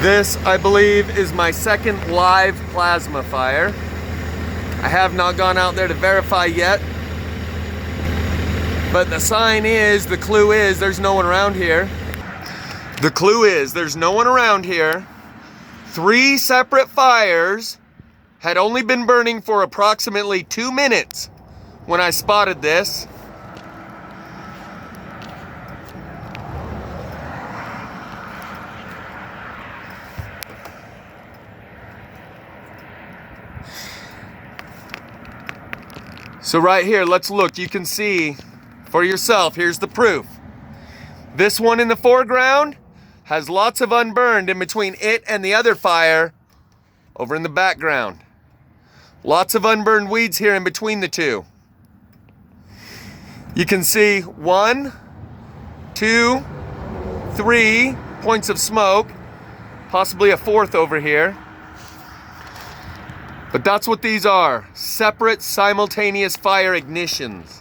This, I believe, is my second live plasma fire. I have not gone out there to verify yet, but the sign is, the clue is, there's no one around here. The clue is, there's no one around here. 3 separate fires had only been burning for approximately 2 minutes when I spotted this. So right here, let's look. You can see for yourself, here's the proof. This one in the foreground has lots of unburned in between it and the other fire over in the background. Lots of unburned weeds here in between the two. You can see 1, 2, 3 points of smoke, possibly a 4th over here. But that's what these are, separate simultaneous fire ignitions.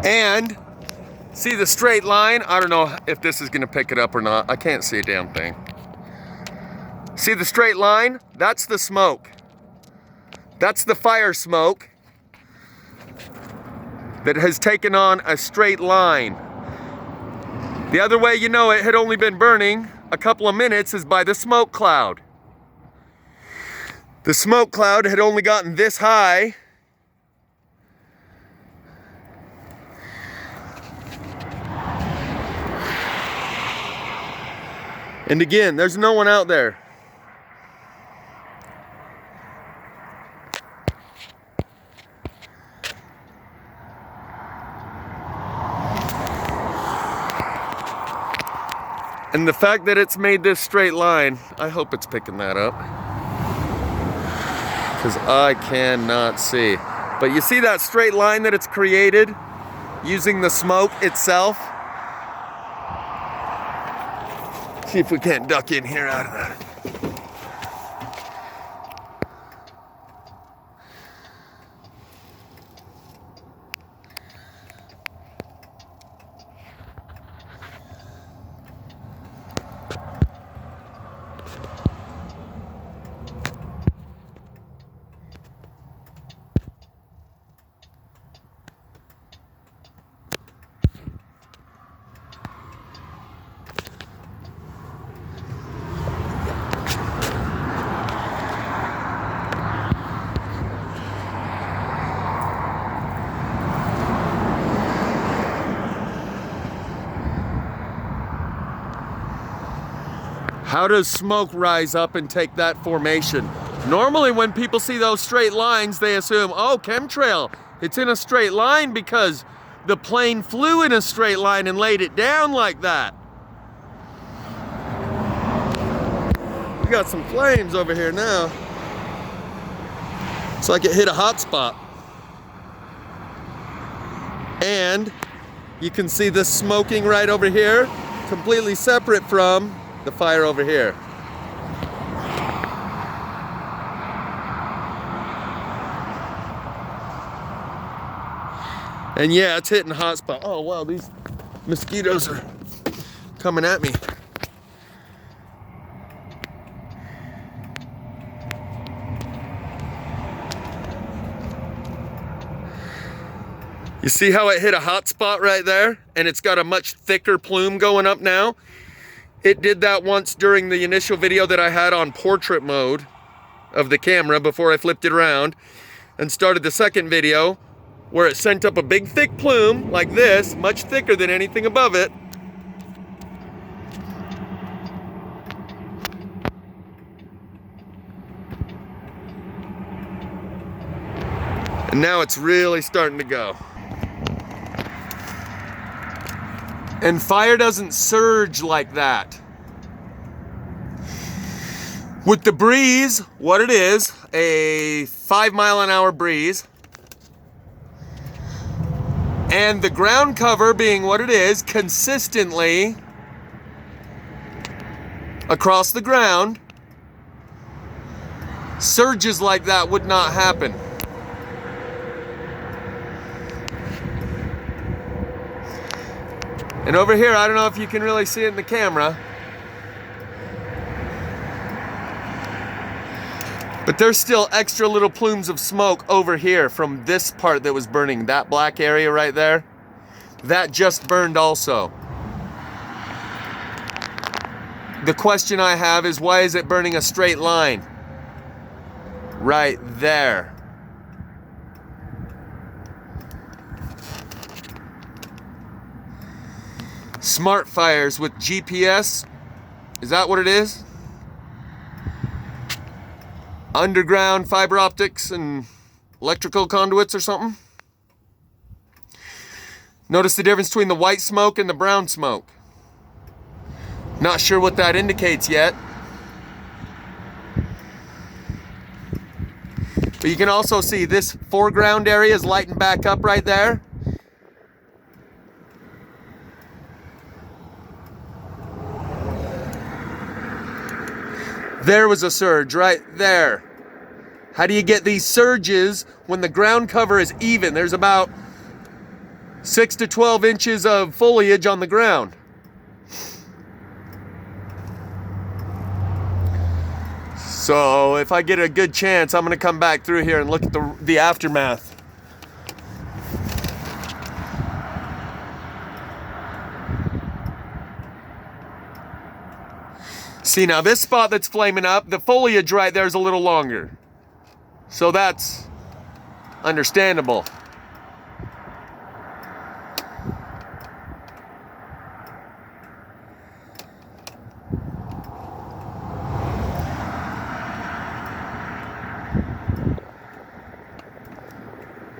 And see the straight line? I don't know if this is gonna pick it up or not. I can't see a damn thing. See the straight line? That's the smoke. That's the fire smoke that has taken on a straight line. The other way you know it had only been burning a couple of minutes is by the smoke cloud. The smoke cloud had only gotten this high. And again, there's no one out there. And the fact that it's made this straight line, I hope it's picking that up, because I cannot see. But you see that straight line that it's created using the smoke itself? See if we can't duck in here out of that. How does smoke rise up and take that formation? Normally when people see those straight lines, they assume, oh, chemtrail, it's in a straight line because the plane flew in a straight line and laid it down like that. We got some flames over here now. It's like it hit a hot spot. And you can see the smoking right over here, completely separate from the fire over here. And yeah, it's hitting a hot spot. Oh wow, these mosquitoes are coming at me. You see how it hit a hot spot right there? And it's got a much thicker plume going up now. It did that once during the initial video that I had on portrait mode of the camera before I flipped it around and started the second video where it sent up a big thick plume like this, much thicker than anything above it. And now it's really starting to go. And fire doesn't surge like that. With the breeze, what it is, a 5-mile-an-hour breeze, and the ground cover being what it is, consistently across the ground, surges like that would not happen. And over here, I don't know if you can really see it in the camera, but there's still extra little plumes of smoke over here from this part that was burning. That black area right there, that just burned also. The question I have is, why is it burning a straight line? Right there. Smart fires with GPS, is that what it is? Underground fiber optics and electrical conduits or something? Notice the difference between the white smoke and the brown smoke. Not sure what that indicates yet. But you can also see this foreground area is lighting back up right there. There was a surge right there. How do you get these surges when the ground cover is even? There's about 6 to 12 inches of foliage on the ground. So if I get a good chance, I'm gonna come back through here and look at the aftermath. See, now this spot that's flaming up, the foliage right there is a little longer. So that's understandable.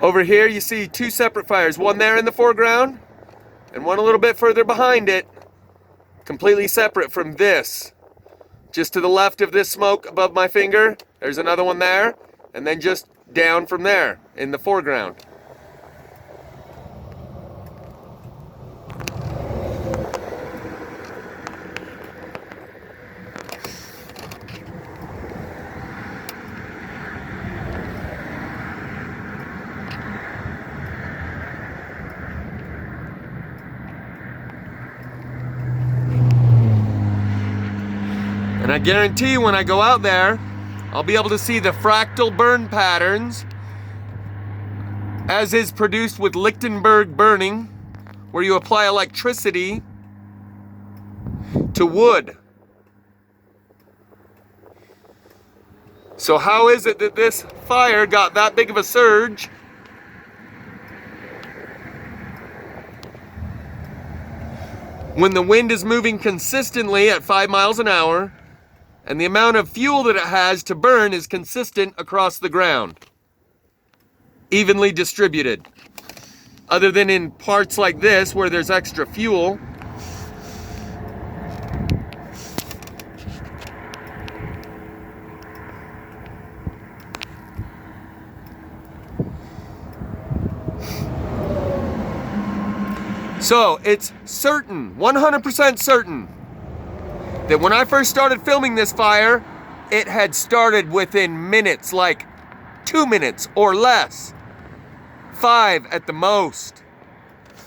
Over here you see two separate fires, one there in the foreground and one a little bit further behind it, completely separate from this. Just to the left of this smoke above my finger, there's another one there, and then just down from there in the foreground. And I guarantee you when I go out there, I'll be able to see the fractal burn patterns as is produced with Lichtenberg burning, where you apply electricity to wood. So how is it that this fire got that big of a surge? When the wind is moving consistently at 5 miles an hour, and the amount of fuel that it has to burn is consistent across the ground, evenly distributed. Other than in parts like this where there's extra fuel. So it's certain, 100% certain, that when I first started filming this fire, it had started within minutes, like 2 minutes or less, 5 at the most,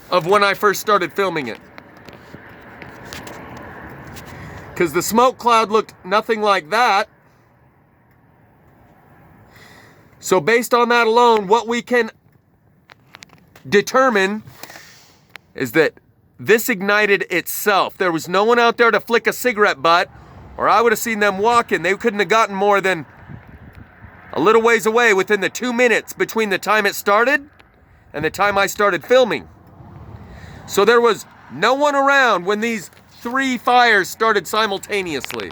of when I first started filming it. Because the smoke cloud looked nothing like that. So based on that alone, what we can determine is that this ignited itself. There was no one out there to flick a cigarette butt, or I would have seen them walking. They couldn't have gotten more than a little ways away within the 2 minutes between the time it started and the time I started filming. So there was no one around when these 3 fires started simultaneously.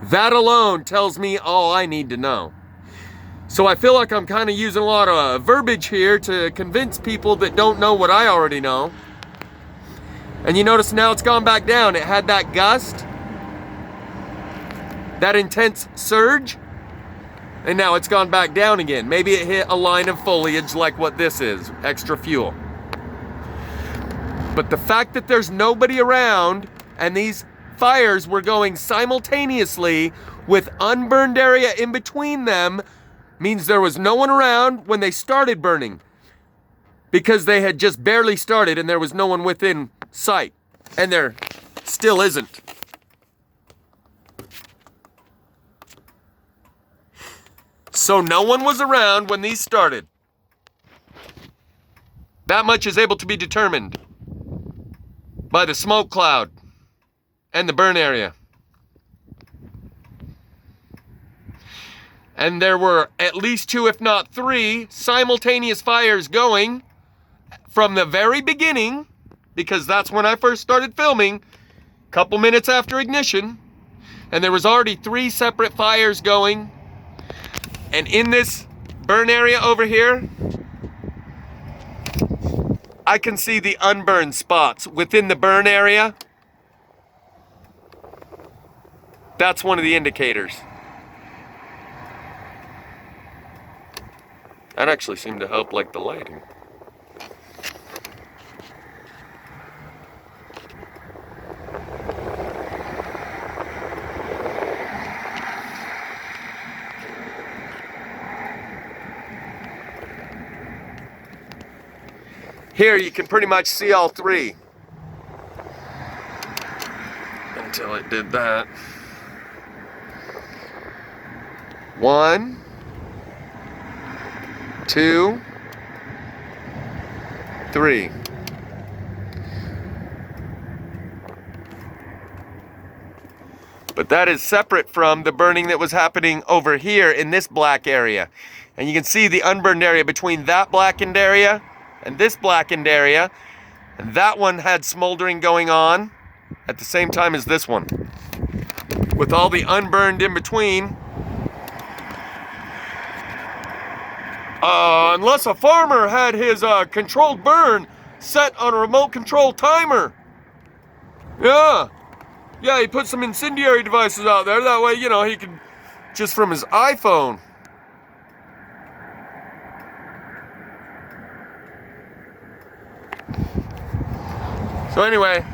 That alone tells me all I need to know. So I feel like I'm kind of using a lot of verbiage here to convince people that don't know what I already know. And you notice now it's gone back down. It had that gust, that intense surge, and now it's gone back down again. Maybe it hit a line of foliage like what this is, extra fuel. But the fact that there's nobody around and these fires were going simultaneously with unburned area in between them means there was no one around when they started burning. because they had just barely started and there was no one within sight. And there still isn't. So no one was around when these started. That much is able to be determined by the smoke cloud and the burn area. And there were at least 2, if not 3, simultaneous fires going from the very beginning, because that's when I first started filming, a couple minutes after ignition. And there was already 3 separate fires going. And in this burn area over here, I can see the unburned spots within the burn area. That's one of the indicators. That actually seemed to help, like, the lighting. Here you can pretty much see all 3. Until it did that. 1, 2, 3. But that is separate from the burning that was happening over here in this black area. And you can see the unburned area between that blackened area and this blackened area. And that one had smoldering going on at the same time as this one, with all the unburned in between. Unless a farmer had his controlled burn set on a remote control timer. Yeah, he put some incendiary devices out there. That way, you know, he could, just from his iPhone. So anyway,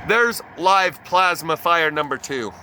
there's live plasma fire number 2.